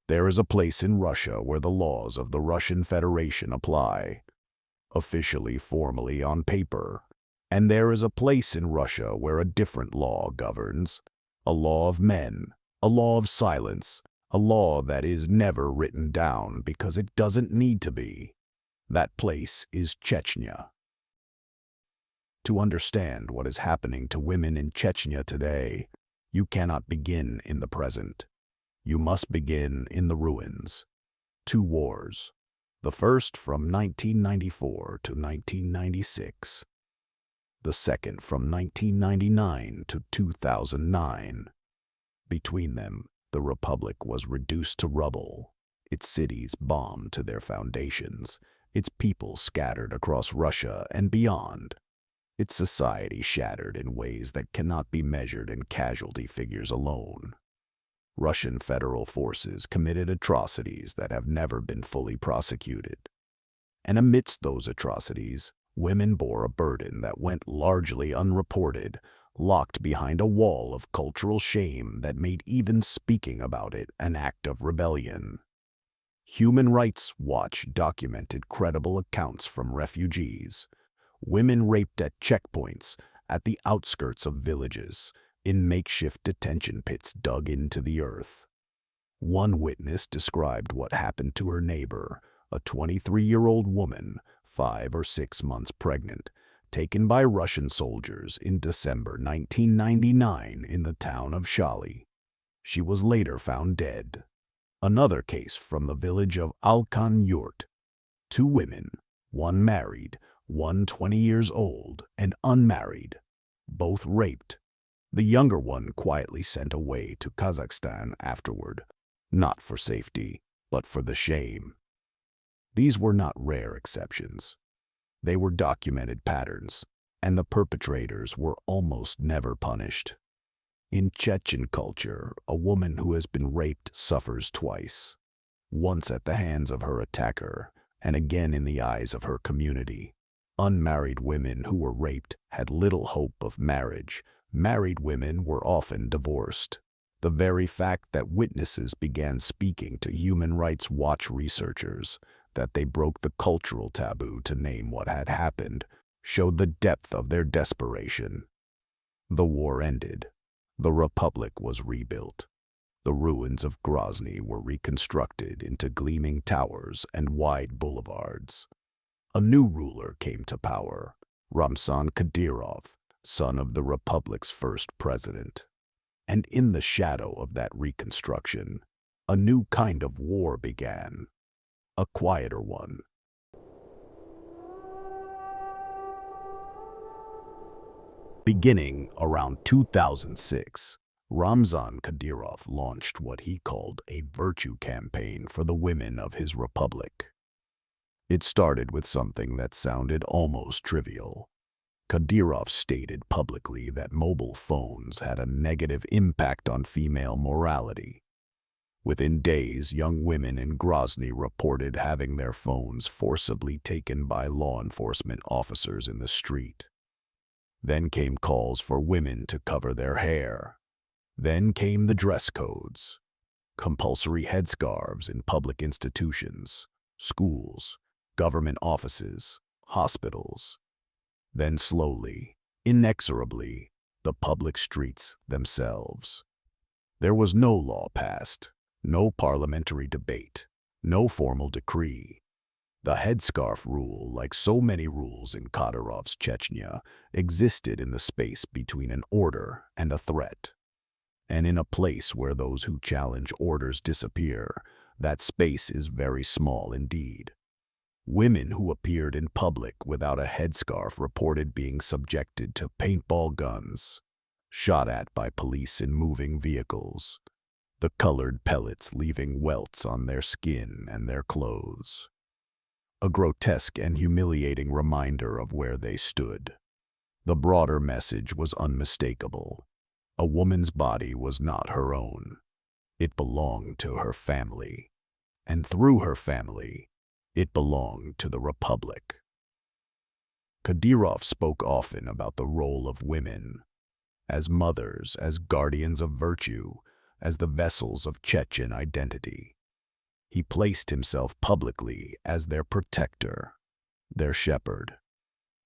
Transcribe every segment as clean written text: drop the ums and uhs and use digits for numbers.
There is a place in Russia where the laws of the Russian Federation apply, officially, formally, on paper. And there is a place in Russia where a different law governs, a law of men, a law of silence, a law that is never written down because it doesn't need to be. That place is Chechnya. To understand what is happening to women in Chechnya today, you cannot begin in the present. You must begin in the ruins. 2 wars. The first from 1994 to 1996. The second from 1999 to 2009. Between them, the Republic was reduced to rubble, its cities bombed to their foundations, its people scattered across Russia and beyond, its society shattered in ways that cannot be measured in casualty figures alone. Russian federal forces committed atrocities that have never been fully prosecuted. And amidst those atrocities, women bore a burden that went largely unreported, locked behind a wall of cultural shame that made even speaking about it an act of rebellion. Human Rights Watch documented credible accounts from refugees, women raped at checkpoints, at the outskirts of villages, in makeshift detention pits dug into the earth. One witness described what happened to her neighbor, a 23-year-old woman, 5 or 6 months pregnant, taken by Russian soldiers in December 1999 in the town of Shali. She was later found dead. Another case from the village of Alkan Yurt. 2 women, one married, one 20 years old, and unmarried, both raped. The younger one quietly sent away to Kazakhstan afterward, not for safety, but for the shame. These were not rare exceptions. They were documented patterns, and the perpetrators were almost never punished. In Chechen culture, a woman who has been raped suffers twice, once at the hands of her attacker, and again in the eyes of her community. Unmarried women who were raped had little hope of marriage. Married women were often divorced. The very fact that witnesses began speaking to Human Rights Watch researchers, that they broke the cultural taboo to name what had happened, showed the depth of their desperation. The war ended. The Republic was rebuilt. The ruins of Grozny were reconstructed into gleaming towers and wide boulevards. A new ruler came to power, Ramzan Kadyrov, son of the Republic's first president. And in the shadow of that reconstruction, a new kind of war began, a quieter one. Beginning around 2006, Ramzan Kadyrov launched what he called a virtue campaign for the women of his republic. It started with something that sounded almost trivial. Kadyrov stated publicly that mobile phones had a negative impact on female morality. Within days, young women in Grozny reported having their phones forcibly taken by law enforcement officers in the street. Then came calls for women to cover their hair. Then came the dress codes, compulsory headscarves in public institutions, schools, government offices, hospitals. Then slowly, inexorably, the public streets themselves. There was no law passed, no parliamentary debate, no formal decree. The headscarf rule, like so many rules in Kadyrov's Chechnya, existed in the space between an order and a threat. And in a place where those who challenge orders disappear, that space is very small indeed. Women who appeared in public without a headscarf reported being subjected to paintball guns, shot at by police in moving vehicles, the colored pellets leaving welts on their skin and their clothes. A grotesque and humiliating reminder of where they stood. The broader message was unmistakable. A woman's body was not her own. It belonged to her family. And through her family, it belonged to the Republic. Kadyrov spoke often about the role of women, as mothers, as guardians of virtue, as the vessels of Chechen identity. He placed himself publicly as their protector, their shepherd,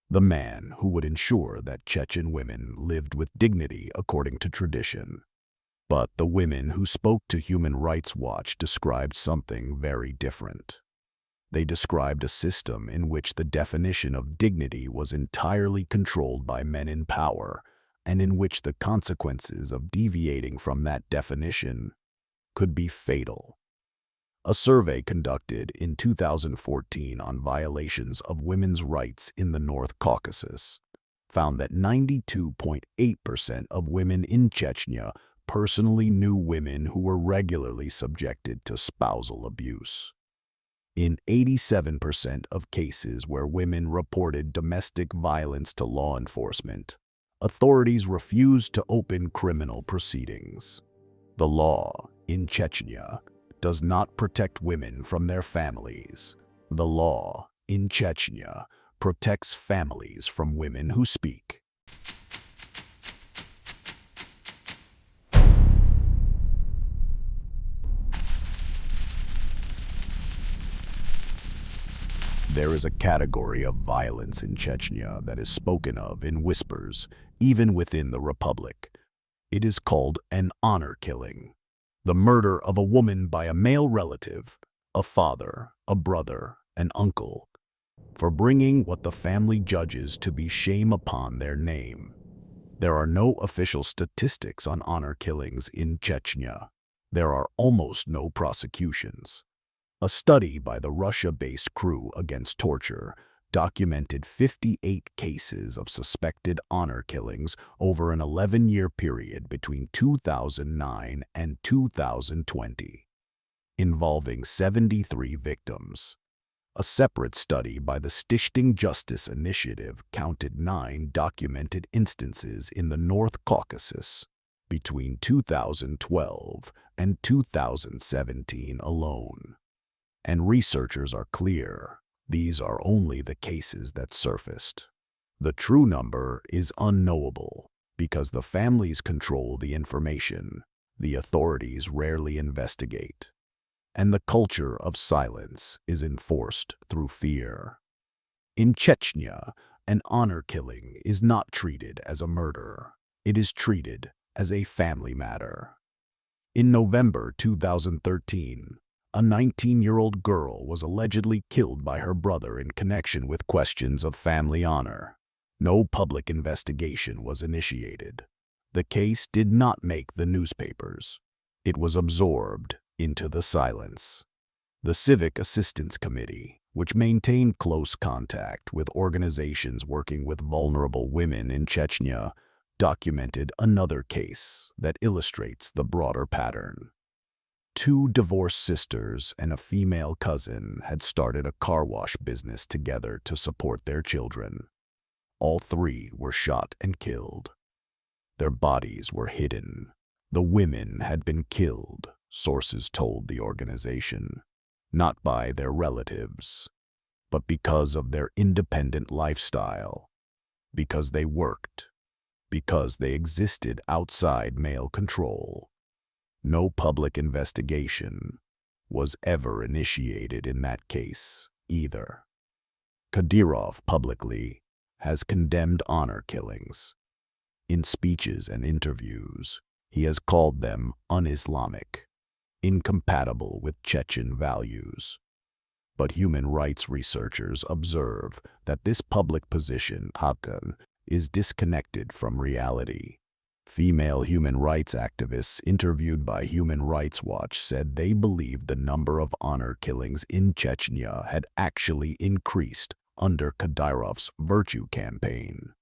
the man who would ensure that Chechen women lived with dignity according to tradition. But the women who spoke to Human Rights Watch described something very different. They described a system in which the definition of dignity was entirely controlled by men in power, and in which the consequences of deviating from that definition could be fatal. A survey conducted in 2014 on violations of women's rights in the North Caucasus found that 92.8% of women in Chechnya personally knew women who were regularly subjected to spousal abuse. In 87% of cases where women reported domestic violence to law enforcement, authorities refused to open criminal proceedings. The law in Chechnya does not protect women from their families. The law in Chechnya protects families from women who speak. There is a category of violence in Chechnya that is spoken of in whispers, even within the Republic. It is called an honor killing. The murder of a woman by a male relative, a father, a brother, an uncle, for bringing what the family judges to be shame upon their name. There are no official statistics on honor killings in Chechnya. There are almost no prosecutions. A study by the Russia-based Crew Against Torture documented 58 cases of suspected honor killings over an 11-year period between 2009 and 2020, involving 73 victims. A separate study by the Stiftung Justice Initiative counted 9 documented instances in the North Caucasus between 2012 and 2017 alone. And researchers are clear. These are only the cases that surfaced. The true number is unknowable because the families control the information, the authorities rarely investigate, and the culture of silence is enforced through fear. In Chechnya, an honor killing is not treated as a murder. It is treated as a family matter. In November 2013, a 19-year-old girl was allegedly killed by her brother in connection with questions of family honor. No public investigation was initiated. The case did not make the newspapers. It was absorbed into the silence. The Civic Assistance Committee, which maintained close contact with organizations working with vulnerable women in Chechnya, documented another case that illustrates the broader pattern. 2 divorced sisters and a female cousin had started a car wash business together to support their children. All 3 were shot and killed. Their bodies were hidden. The women had been killed, sources told the organization, not by their relatives, but because of their independent lifestyle, because they worked, because they existed outside male control. No public investigation was ever initiated in that case either. Kadyrov publicly has condemned honor killings. In speeches and interviews, he has called them un-Islamic, incompatible with Chechen values. But human rights researchers observe that this public position is disconnected from reality. Female human rights activists interviewed by Human Rights Watch said they believed the number of honor killings in Chechnya had actually increased under Kadyrov's virtue campaign,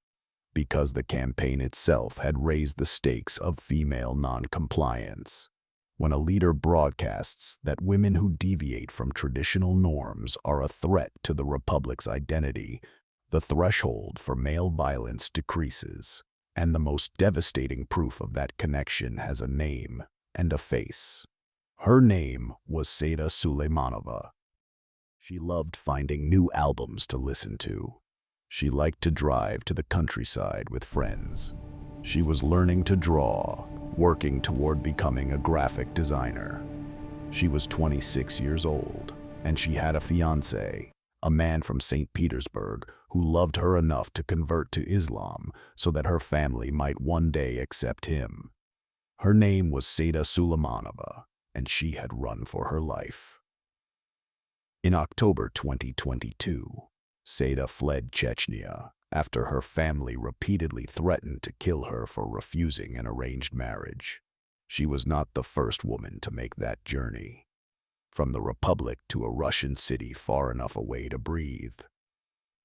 because the campaign itself had raised the stakes of female non-compliance. When a leader broadcasts that women who deviate from traditional norms are a threat to the Republic's identity, the threshold for male violence decreases. And the most devastating proof of that connection has a name and a face. Her name was Seda Suleimanova. She loved finding new albums to listen to. She liked to drive to the countryside with friends. She was learning to draw, working toward becoming a graphic designer. She was 26 years old, and she had a fiancé, a man from St. Petersburg who loved her enough to convert to Islam so that her family might one day accept him. Her name was Seda Suleimanova, and she had run for her life. In October 2022, Seda fled Chechnya after her family repeatedly threatened to kill her for refusing an arranged marriage. She was not the first woman to make that journey, from the Republic to a Russian city far enough away to breathe.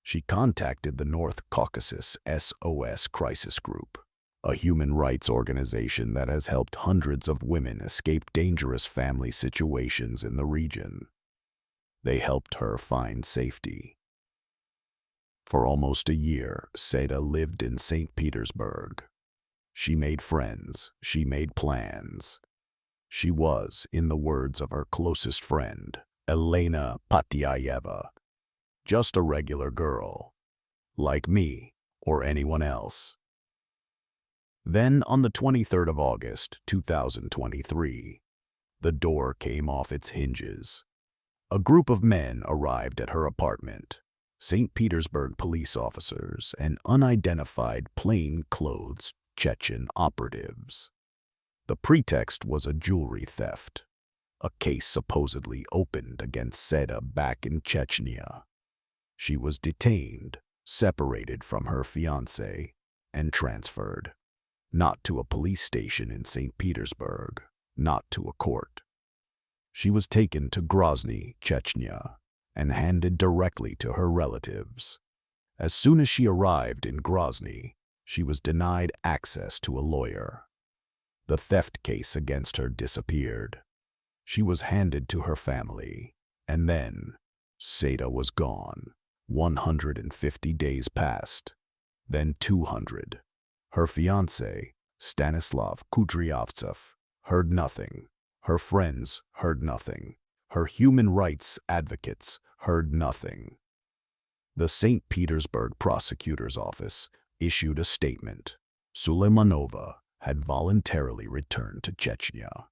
She contacted the North Caucasus SOS Crisis Group, a human rights organization that has helped hundreds of women escape dangerous family situations in the region. They helped her find safety. For almost a year, Seda lived in St. Petersburg. She made friends, she made plans. She was, in the words of her closest friend, Elena Milashina, just a regular girl, like me or anyone else. Then, on the 23rd of August, 2023, the door came off its hinges. A group of men arrived at her apartment, St. Petersburg police officers and unidentified plain-clothes Chechen operatives. The pretext was a jewelry theft, a case supposedly opened against Seda back in Chechnya. She was detained, separated from her fiancé, and transferred. Not to a police station in St. Petersburg, not to a court. She was taken to Grozny, Chechnya, and handed directly to her relatives. As soon as she arrived in Grozny, she was denied access to a lawyer. The theft case against her disappeared. She was handed to her family, and then Seda was gone. 150 days passed, then 200. Her fiancé, Stanislav Kudryavtsev, heard nothing. Her friends heard nothing. Her human rights advocates heard nothing. The St. Petersburg prosecutor's office issued a statement. Suleimanova had voluntarily returned to Chechnya.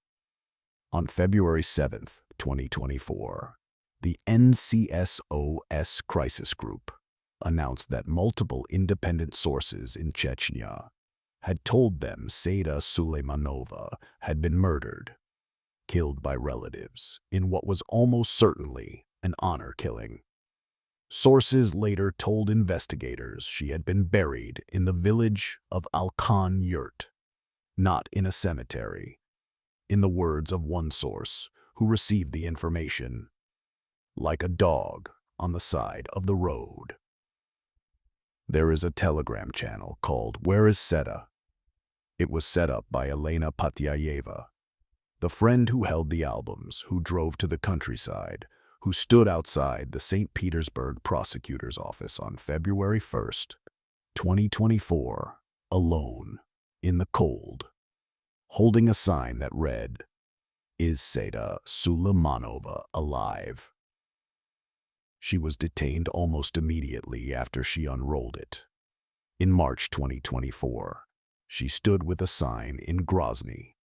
On February 7, 2024, the NCSOS Crisis Group announced that multiple independent sources in Chechnya had told them Seda Suleimanova had been murdered, killed by relatives, in what was almost certainly an honor killing. Sources later told investigators she had been buried in the village of Alkan Yurt, not in a cemetery. In the words of one source who received the information, like a dog on the side of the road. There is a Telegram channel called Where is Seda? It was set up by Elena Milashina, the friend who held the albums, who drove to the countryside, who stood outside the St. Petersburg prosecutor's office on February 1st, 2024, alone, in the cold, holding a sign that read, "Is Seda Suleimanova alive?" She was detained almost immediately after she unrolled it. In March 2024, she stood with a sign in Grozny.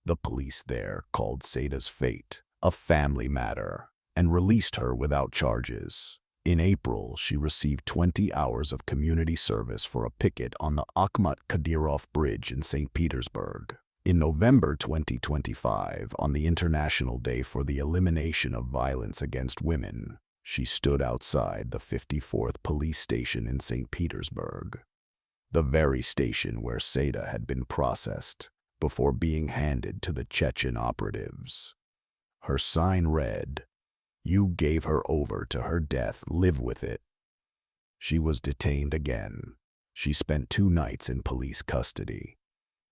The police there called Seda's fate a family matter and released her without charges. In April, she received 20 hours of community service for a picket on the Akhmat Kadyrov Bridge in St. Petersburg. In November 2025, on the International Day for the Elimination of Violence Against Women, she stood outside the 54th police station in St. Petersburg, the very station where Seda had been processed before being handed to the Chechen operatives. Her sign read, "You gave her over to her death, live with it." She was detained again. She spent 2 nights in police custody.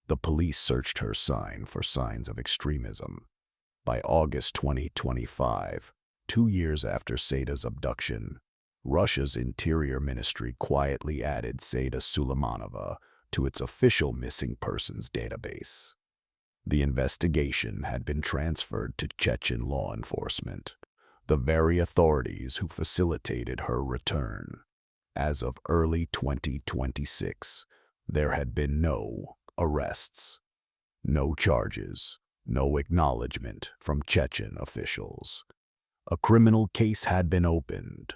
The police searched her sign for signs of extremism. By August 2025, 2 years after Seda's abduction, Russia's Interior Ministry quietly added Seda Suleimanova to its official missing persons database. The investigation had been transferred to Chechen law enforcement, the very authorities who facilitated her return. As of early 2026, there had been no arrests, no charges, No acknowledgement from Chechen officials. A criminal case had been opened,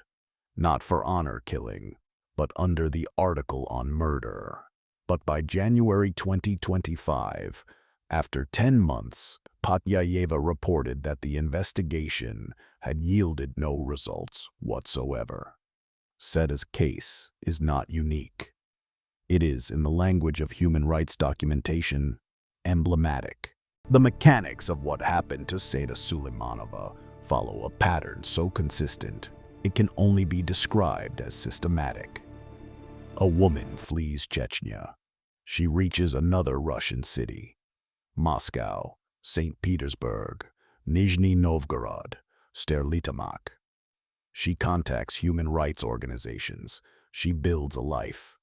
not for honor killing, but under the article on murder. But by January 2025, after 10 months, Potyayeva reported that the investigation had yielded no results whatsoever. Seda's case is not unique. It is, in the language of human rights documentation, emblematic. The mechanics of what happened to Seda Suleimanova follow a pattern so consistent it can only be described as systematic. A woman flees Chechnya. She reaches another Russian city: Moscow, St. Petersburg, Nizhny Novgorod, Sterlitamak. She contacts human rights organizations. She builds a life.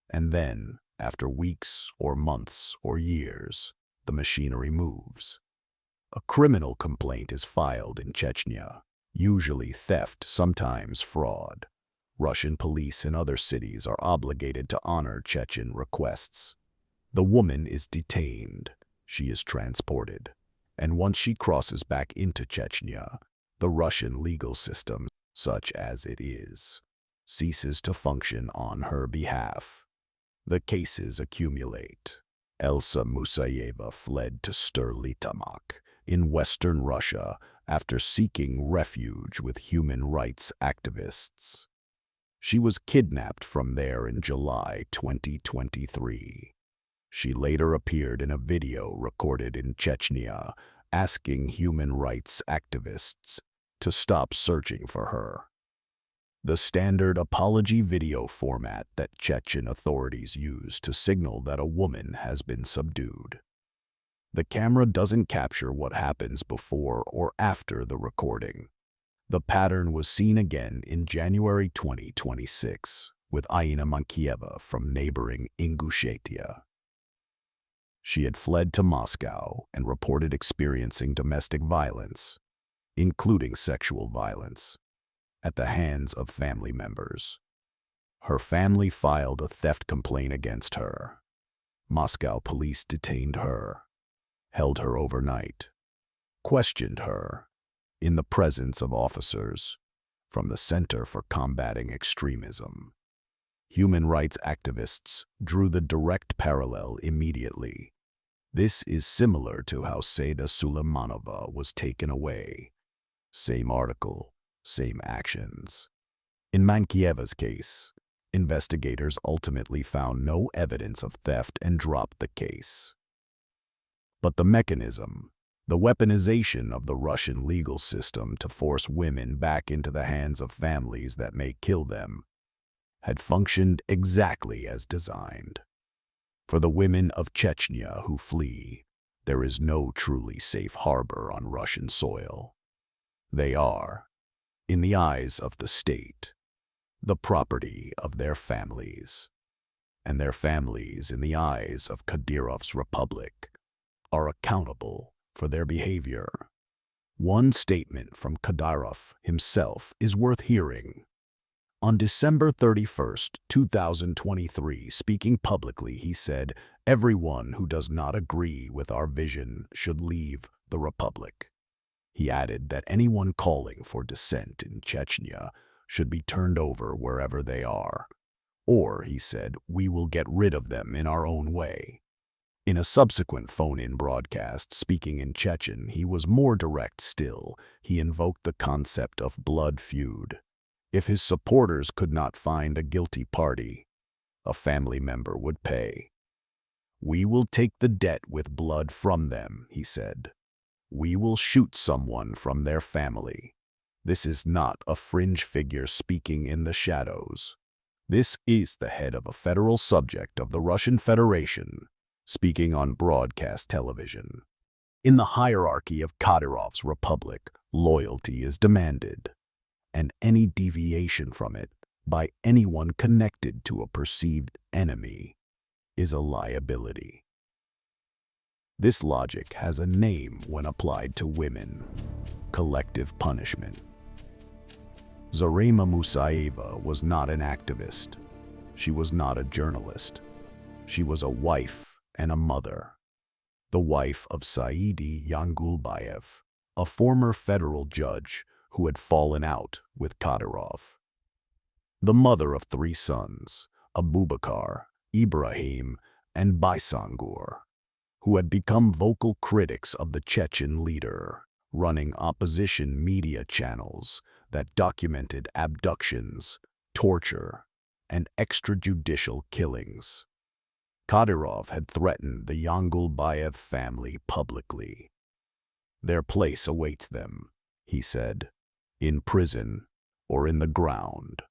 And then, after weeks or months or years, the machinery moves. A criminal complaint is filed in Chechnya, usually theft, sometimes fraud. Russian police in other cities are obligated to honor Chechen requests. The woman is detained. She is transported. And once she crosses back into Chechnya, the Russian legal system, such as it is, ceases to function on her behalf. The cases accumulate. Elena Musaeva fled to Sterlitamak in western Russia after seeking refuge with human rights activists. She was kidnapped from there in July 2023. She later appeared in a video recorded in Chechnya asking human rights activists to stop searching for her. The standard apology video format that Chechen authorities use to signal that a woman has been subdued. The camera doesn't capture what happens before or after the recording. The pattern was seen again in January 2026 with Elena Milashina from neighboring Ingushetia. She had fled to Moscow and reported experiencing domestic violence, including sexual violence, at the hands of family members. Her family filed a theft complaint against her. Moscow police detained her, held her overnight, questioned her in the presence of officers from the Center for Combating Extremism. Human rights activists drew the direct parallel immediately. This is similar to how Seda Suleimanova was taken away. Same article, same actions. In Mankieva's case, investigators ultimately found no evidence of theft and dropped the case. But the mechanism, the weaponization of the Russian legal system to force women back into the hands of families that may kill them, had functioned exactly as designed. For the women of Chechnya who flee, there is no truly safe harbor on Russian soil. They are, in the eyes of the state, the property of their families. And their families, in the eyes of Kadyrov's republic, are accountable for their behavior. One statement from Kadyrov himself is worth hearing. On December 31, 2023, speaking publicly, he said, "Everyone who does not agree with our vision should leave the republic." He added that anyone calling for dissent in Chechnya should be turned over wherever they are. Or, he said, "we will get rid of them in our own way." In a subsequent phone-in broadcast, speaking in Chechen, he was more direct still. He invoked the concept of blood feud. If his supporters could not find a guilty party, a family member would pay. "We will take the debt with blood from them," he said. "We will shoot someone from their family." This is not a fringe figure speaking in the shadows. This is the head of a federal subject of the Russian Federation, speaking on broadcast television. In the hierarchy of Kadyrov's republic, loyalty is demanded, and any deviation from it by anyone connected to a perceived enemy is a liability. This logic has a name when applied to women: collective punishment. Zarema Musaeva was not an activist. She was not a journalist. She was a wife and a mother. the wife of Saidi Yangulbayev, a former federal judge who had fallen out with Kadyrov. The mother of 3 sons, Abubakar, Ibrahim, and Baysangur, who had become vocal critics of the Chechen leader, running opposition media channels that documented abductions, torture, and extrajudicial killings. Kadyrov had threatened the Yangulbayev family publicly. "Their place awaits them," he said, "in prison or in the ground."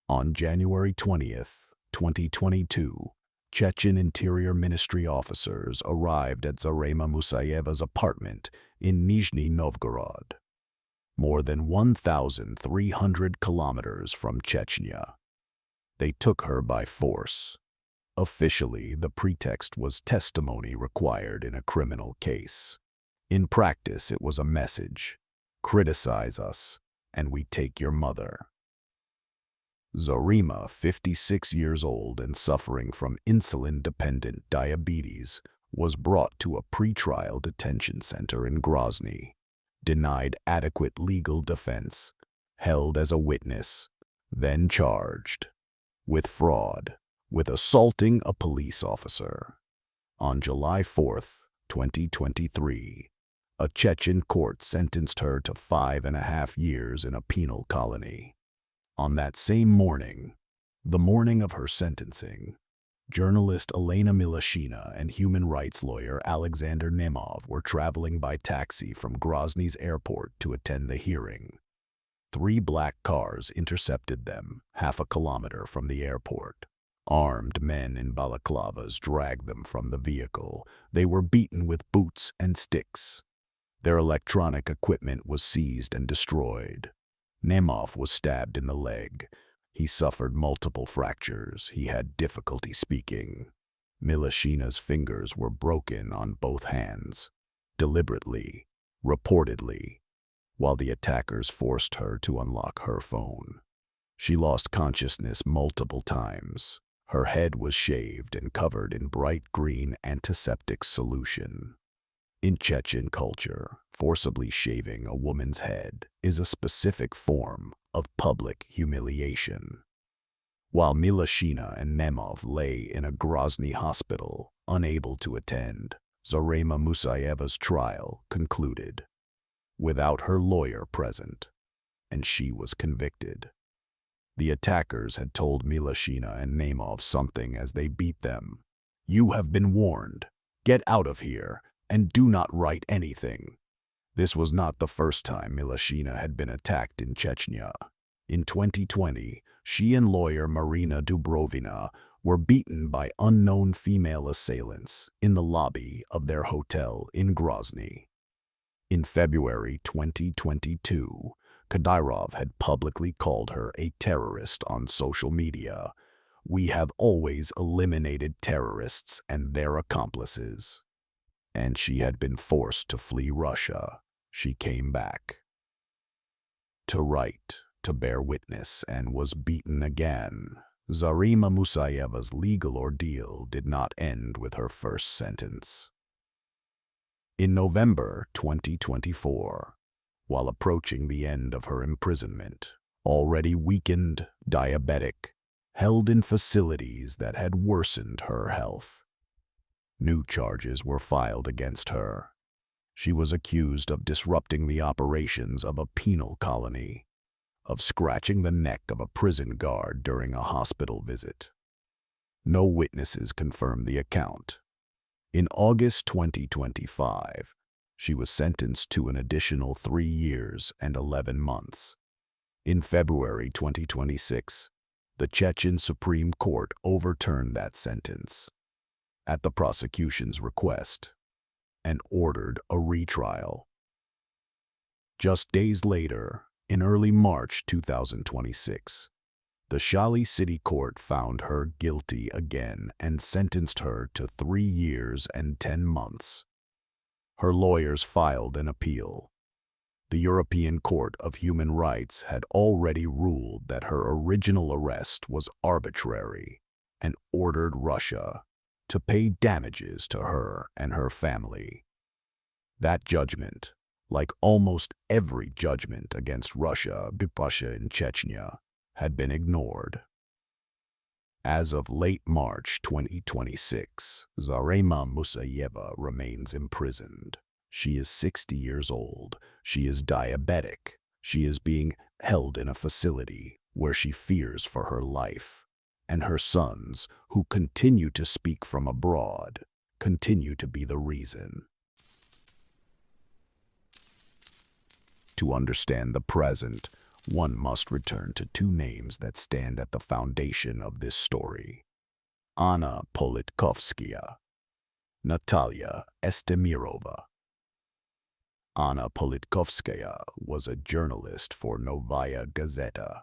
On January 20th, 2022, Chechen Interior Ministry officers arrived at Zarema Musaeva's apartment in Nizhny Novgorod, more than 1,300 kilometers from Chechnya. They took her by force. Officially, the pretext was testimony required in a criminal case. In practice, it was a message: criticize us, and we take your mother. Zarema, 56 years old and suffering from insulin-dependent diabetes, was brought to a pretrial detention center in Grozny, denied adequate legal defense, held as a witness, then charged with fraud, with assaulting a police officer. On July 4th, 2023, a Chechen court sentenced her to 5.5 years in a penal colony. On that same morning, the morning of her sentencing, journalist Elena Milashina and human rights lawyer Alexander Nemov were traveling by taxi from Grozny's airport to attend the hearing. 3 black cars intercepted them half a kilometer from the airport. Armed men in balaclavas dragged them from the vehicle. They were beaten with boots and sticks. Their electronic equipment was seized and destroyed. Nemov was stabbed in the leg. He suffered multiple fractures. He had difficulty speaking. Milashina's fingers were broken on both hands, deliberately, reportedly, while the attackers forced her to unlock her phone. She lost consciousness multiple times. Her head was shaved and covered in bright green antiseptic solution. In Chechen culture, forcibly shaving a woman's head is a specific form of public humiliation. While Milashina and Nemov lay in a Grozny hospital, unable to attend, Zarema Musaeva's trial concluded, without her lawyer present, and she was convicted. The attackers had told Milashina and Nemov something as they beat them. "You have been warned. Get out of here, and do not write anything." This was not the first time Milashina had been attacked in Chechnya. In 2020, she and lawyer Marina Dubrovina were beaten by unknown female assailants in the lobby of their hotel in Grozny. In February 2022, Kadyrov had publicly called her a terrorist on social media. "We have always eliminated terrorists and their accomplices." And she had been forced to flee Russia. She came back to write, to bear witness, and was beaten again. Zarema Musaeva's legal ordeal did not end with her first sentence. In November 2024, while approaching the end of her imprisonment, already weakened, diabetic, held in facilities that had worsened her health, new charges were filed against her. She was accused of disrupting the operations of a penal colony, of scratching the neck of a prison guard during a hospital visit. No witnesses confirmed the account. In August 2025, she was sentenced to an additional 3 years and 11 months. In February 2026, the Chechen Supreme Court overturned that sentence, at the prosecution's request, and ordered a retrial. Just days later, in early March 2026, the Shali City Court found her guilty again and sentenced her to 3 years and 10 months. Her lawyers filed an appeal. The European Court of Human Rights had already ruled that her original arrest was arbitrary and ordered Russia to pay damages to her and her family. That judgment, like almost every judgment against Russia in Chechnya, had been ignored. As of late March 2026, Zarema Musaeva remains imprisoned. She is 60 years old. She is diabetic. She is being held in a facility where she fears for her life. And her sons, who continue to speak from abroad, continue to be the reason. To understand the present, one must return to two names that stand at the foundation of this story: Anna Politkovskaya, Natalia Estemirova. Anna Politkovskaya was a journalist for Novaya Gazeta,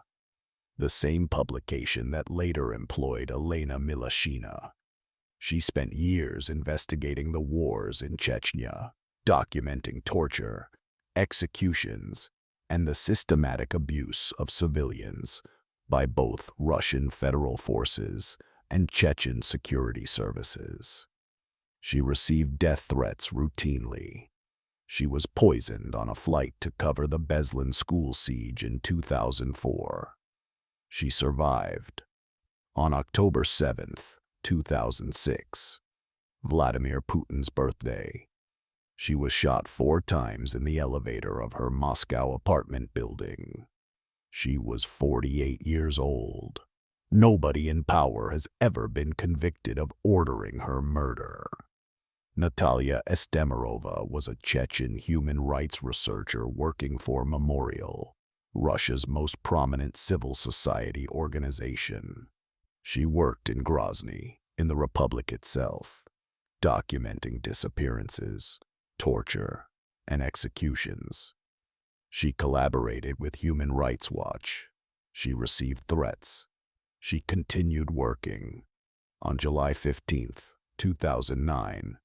the same publication that later employed Elena Milashina. She spent years investigating the wars in Chechnya, documenting torture, executions, and the systematic abuse of civilians by both Russian federal forces and Chechen security services. She received death threats routinely. She was poisoned on a flight to cover the Beslan school siege in 2004. She survived. On October 7, 2006, Vladimir Putin's birthday, she was shot 4 times in the elevator of her Moscow apartment building. She was 48 years old. Nobody in power has ever been convicted of ordering her murder. Natalia Estemirova was a Chechen human rights researcher working for Memorial, Russia's most prominent civil society organization. She worked in Grozny, in the Republic itself, documenting disappearances, torture, and executions. She collaborated with Human Rights Watch. She received threats. She continued working. On July 15, 2009,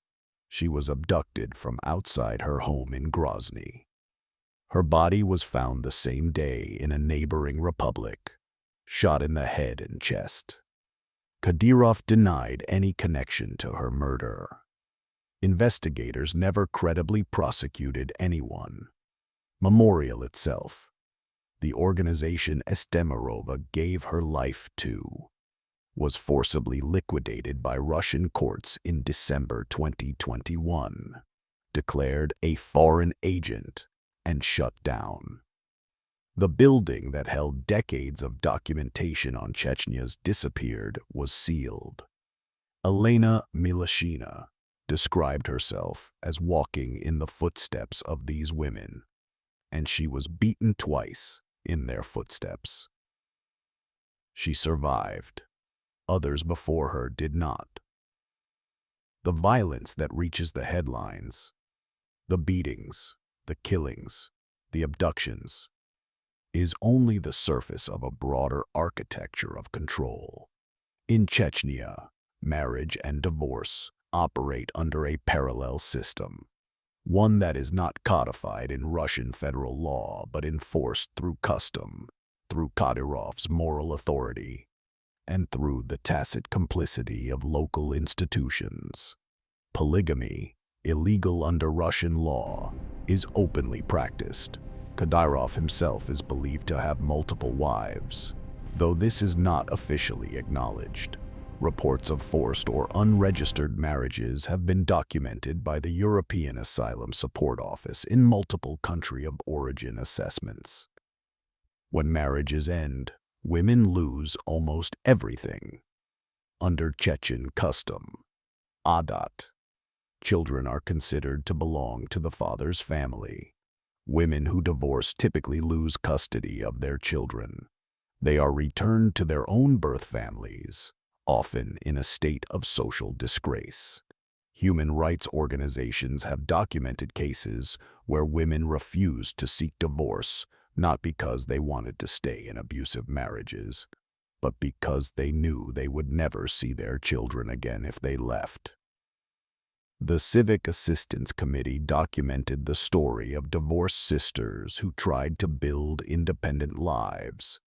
she was abducted from outside her home in Grozny. Her body was found the same day in a neighboring republic, shot in the head and chest. Kadyrov denied any connection to her murder. Investigators never credibly prosecuted anyone. Memorial itself, the organization Estemirova gave her life to, was forcibly liquidated by Russian courts in December 2021, declared a foreign agent, and shut down. The building that held decades of documentation on Chechnya's disappeared was sealed. Elena Milashina described herself as walking in the footsteps of these women, and she was beaten twice in their footsteps. She survived. Others before her did not. The violence that reaches the headlines, the beatings, the killings, the abductions, is only the surface of a broader architecture of control. In Chechnya, marriage and divorce operate under a parallel system, one that is not codified in Russian federal law but enforced through custom, through Kadyrov's moral authority, and through the tacit complicity of local institutions. Polygamy, illegal under Russian law, is openly practiced. Kadyrov himself is believed to have multiple wives, though this is not officially acknowledged. Reports of forced or unregistered marriages have been documented by the European Asylum Support Office in multiple country of origin assessments. When marriages end, women lose almost everything. Under Chechen custom, adat, children are considered to belong to the father's family. Women who divorce typically lose custody of their children. They are returned to their own birth families, often in a state of social disgrace. Human rights organizations have documented cases where women refused to seek divorce, not because they wanted to stay in abusive marriages, but because they knew they would never see their children again if they left. The Civic Assistance Committee documented the story of divorced sisters who tried to build independent lives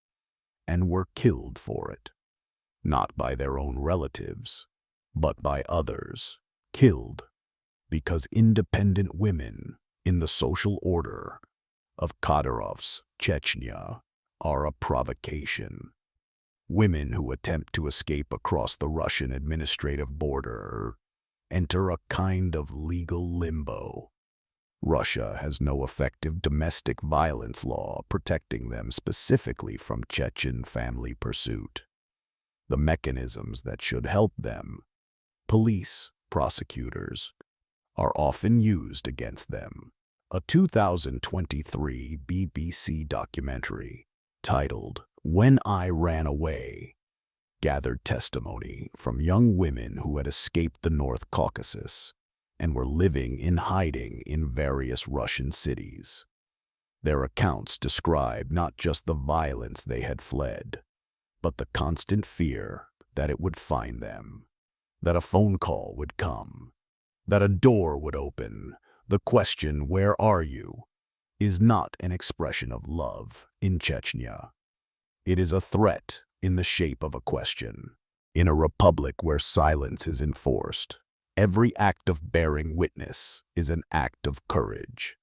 and were killed for it, not by their own relatives, but by others, killed, because independent women in the social order of Kadyrov's Chechnya are a provocation. Women who attempt to escape across the Russian administrative border enter a kind of legal limbo. Russia has no effective domestic violence law protecting them specifically from Chechen family pursuit. The mechanisms that should help them, police, prosecutors, are often used against them. A 2023 BBC documentary titled "When I Ran Away" gathered testimony from young women who had escaped the North Caucasus and were living in hiding in various Russian cities. Their accounts described not just the violence they had fled, but the constant fear that it would find them, that a phone call would come, that a door would open. The question, "Where are you?" is not an expression of love in Chechnya. It is a threat in the shape of a question. In a republic where silence is enforced, every act of bearing witness is an act of courage.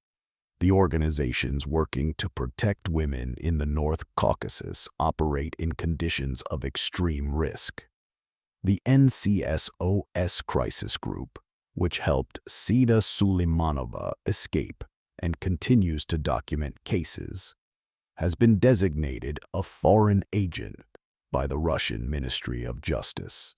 The organizations working to protect women in the North Caucasus operate in conditions of extreme risk. The NCSOS Crisis Group, which helped Seda Suleimanova escape and continues to document cases, has been designated a foreign agent by the Russian Ministry of Justice,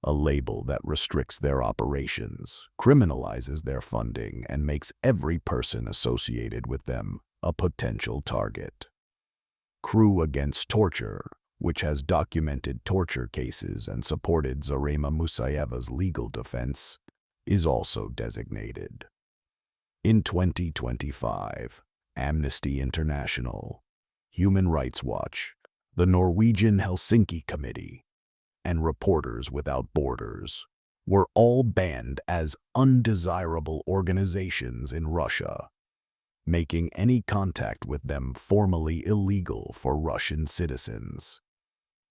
a label that restricts their operations, criminalizes their funding, and makes every person associated with them a potential target. Crew Against Torture, which has documented torture cases and supported Zarema Musaeva's legal defense, is also designated. In 2025, Amnesty International, Human Rights Watch, the Norwegian Helsinki Committee, and Reporters Without Borders were all banned as undesirable organizations in Russia, making any contact with them formally illegal for Russian citizens.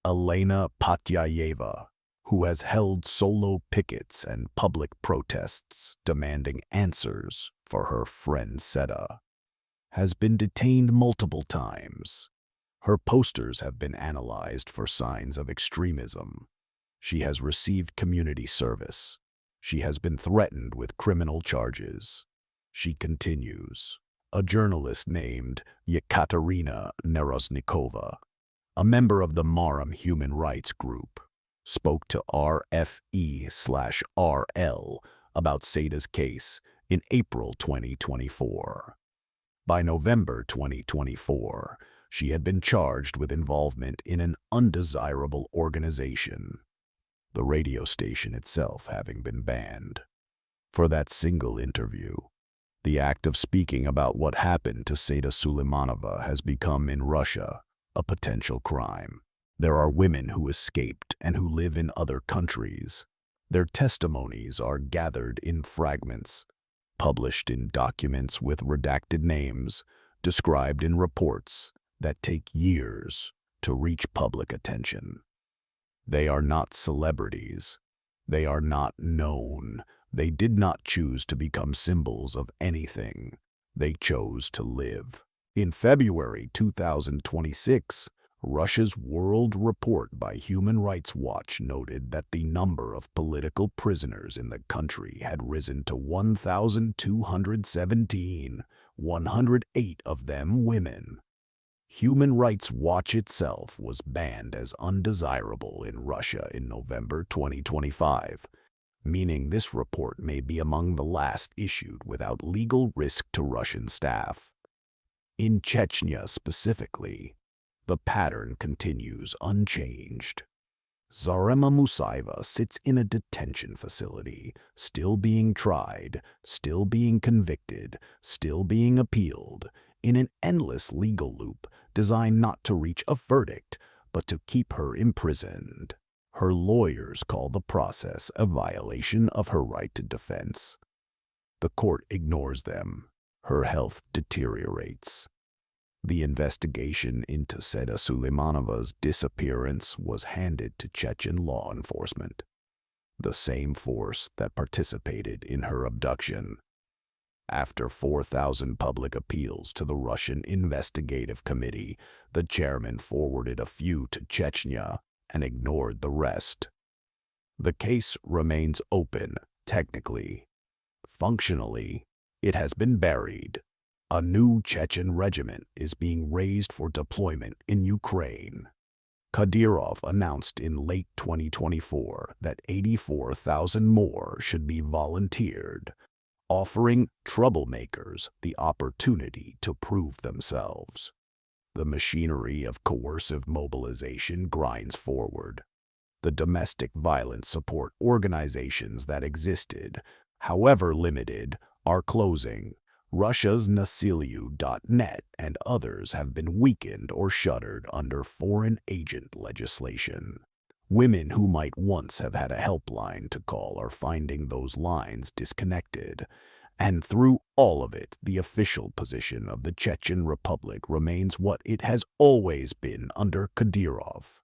Elena Milashina, who has held solo pickets and public protests demanding answers for her friend Seda, has been detained multiple times. Her posters have been analyzed for signs of extremism. She has received community service. She has been threatened with criminal charges. She continues. A journalist named Ekaterina Neroznikova, a member of the Maram Human Rights Group, spoke to RFE/RL about Seda's case in April 2024. By November 2024, she had been charged with involvement in an undesirable organization, the radio station itself having been banned. For that single interview, the act of speaking about what happened to Seda Suleimanova has become, in Russia, a potential crime. There are women who escaped and who live in other countries. Their testimonies are gathered in fragments, published in documents with redacted names, described in reports that take years to reach public attention. They are not celebrities. They are not known. They did not choose to become symbols of anything. They chose to live. In February 2026, Russia's World Report by Human Rights Watch noted that the number of political prisoners in the country had risen to 1,217, 108 of them women. Human Rights Watch itself was banned as undesirable in Russia in November 2025, meaning this report may be among the last issued without legal risk to Russian staff. In Chechnya specifically, the pattern continues unchanged. Zarema Musaeva sits in a detention facility, still being tried, still being convicted, still being appealed, in an endless legal loop designed not to reach a verdict, but to keep her imprisoned. Her lawyers call the process a violation of her right to defense. The court ignores them. Her health deteriorates. The investigation into Seda Suleimanova's disappearance was handed to Chechen law enforcement. the same force that participated in her abduction. After 4,000 public appeals to the Russian Investigative Committee, the chairman forwarded a few to Chechnya and ignored the rest. The case remains open, technically. Functionally, it has been buried. A new Chechen regiment is being raised for deployment in Ukraine. Kadyrov announced in late 2024 that 84,000 more should be volunteered, offering troublemakers the opportunity to prove themselves. The machinery of coercive mobilization grinds forward. The domestic violence support organizations that existed, however limited, are closing. Russia's Nasiliu.net and others have been weakened or shuttered under foreign agent legislation. Women who might once have had a helpline to call are finding those lines disconnected. And through all of it, the official position of the Chechen Republic remains what it has always been under Kadyrov.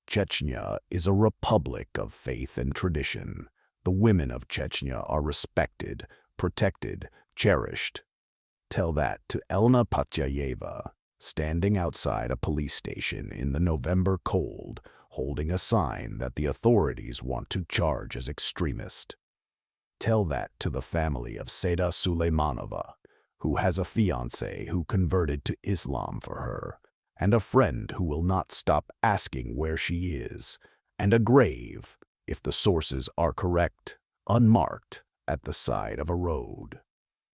Chechnya is a republic of faith and tradition. The women of Chechnya are respected, protected, cherished. Tell that to Elena Milashina, standing outside a police station in the November cold, holding a sign that the authorities want to charge as extremist. Tell that to the family of Seda Suleimanova, who has a fiancé who converted to Islam for her, and a friend who will not stop asking where she is, and a grave, if the sources are correct, unmarked, at the side of a road.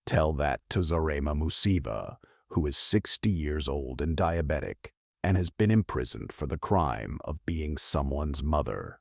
Tell that to Zarema Musaeva, who is 60 years old and diabetic, and has been imprisoned for the crime of being someone's mother.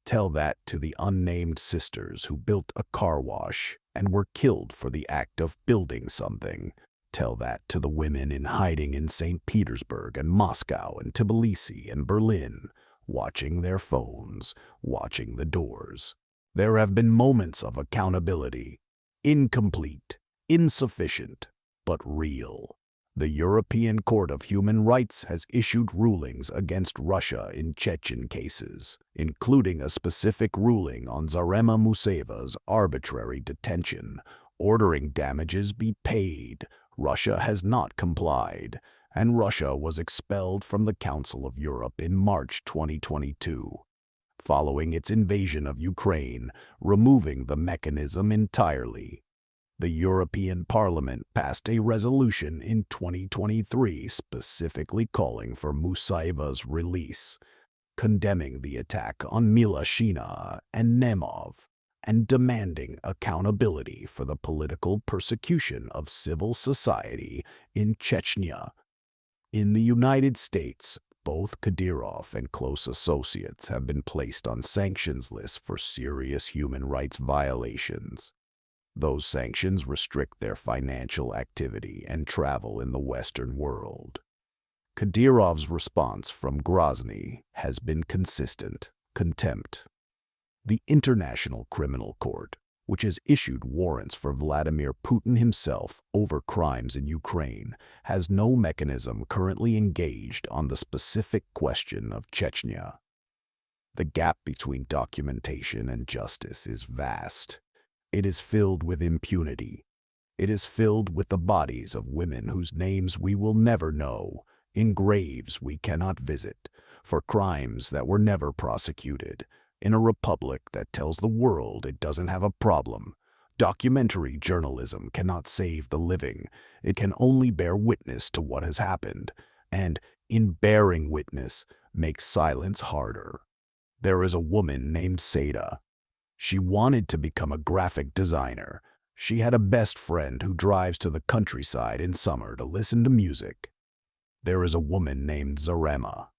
Tell that to the unnamed sisters who built a car wash and were killed for the act of building something. Tell that to the women in hiding in St. Petersburg and Moscow and Tbilisi and Berlin, watching their phones, watching the doors. There have been moments of accountability, incomplete, insufficient, but real. The European Court of Human Rights has issued rulings against Russia in Chechen cases, including a specific ruling on Zarema Musaeva's arbitrary detention, ordering damages be paid. Russia has not complied, and Russia was expelled from the Council of Europe in March 2022, following its invasion of Ukraine, removing the mechanism entirely. The European Parliament passed a resolution in 2023 specifically calling for Musaeva's release, condemning the attack on Milashina and Nemov, and demanding accountability for the political persecution of civil society in Chechnya. In the United States, both Kadyrov and close associates have been placed on sanctions lists for serious human rights violations. Those sanctions restrict their financial activity and travel in the Western world. Kadyrov's response from Grozny has been consistent: contempt. The International Criminal Court, which has issued warrants for Vladimir Putin himself over crimes in Ukraine, has no mechanism currently engaged on the specific question of Chechnya. The gap between documentation and justice is vast. It is filled with impunity. It is filled with the bodies of women whose names we will never know, in graves we cannot visit, for crimes that were never prosecuted, in a republic that tells the world it doesn't have a problem. Documentary journalism cannot save the living. It can only bear witness to what has happened, and, in bearing witness, make silence harder. There is a woman named Seda. She wanted to become a graphic designer. She had a best friend who drives to the countryside in summer to listen to music. There is a woman named Zarema.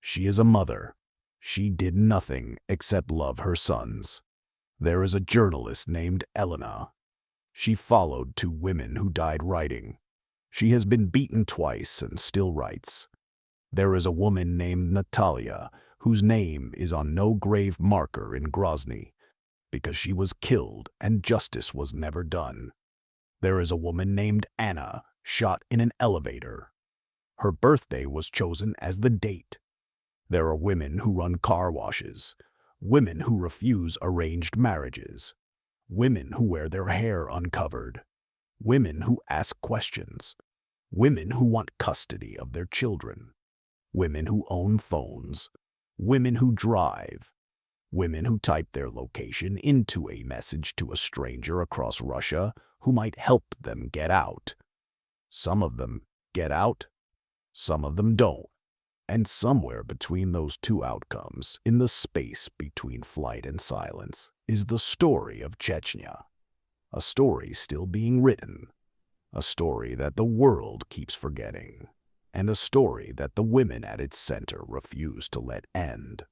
She is a mother. She did nothing except love her sons. There is a journalist named Elena. She followed two women who died writing. She has been beaten twice and still writes. There is a woman named Natalia, whose name is on no grave marker in Grozny, because she was killed and justice was never done. There is a woman named Anna, shot in an elevator. Her birthday was chosen as the date. There are women who run car washes. women who refuse arranged marriages, women who wear their hair uncovered, women who ask questions, women who want custody of their children, women who own phones, women who drive, women who type their location into a message to a stranger across Russia who might help them get out. Some of them get out, some of them don't. And somewhere between those two outcomes, in the space between flight and silence, is the story of Chechnya. A story still being written, a story that the world keeps forgetting, and a story that the women at its center refuse to let end.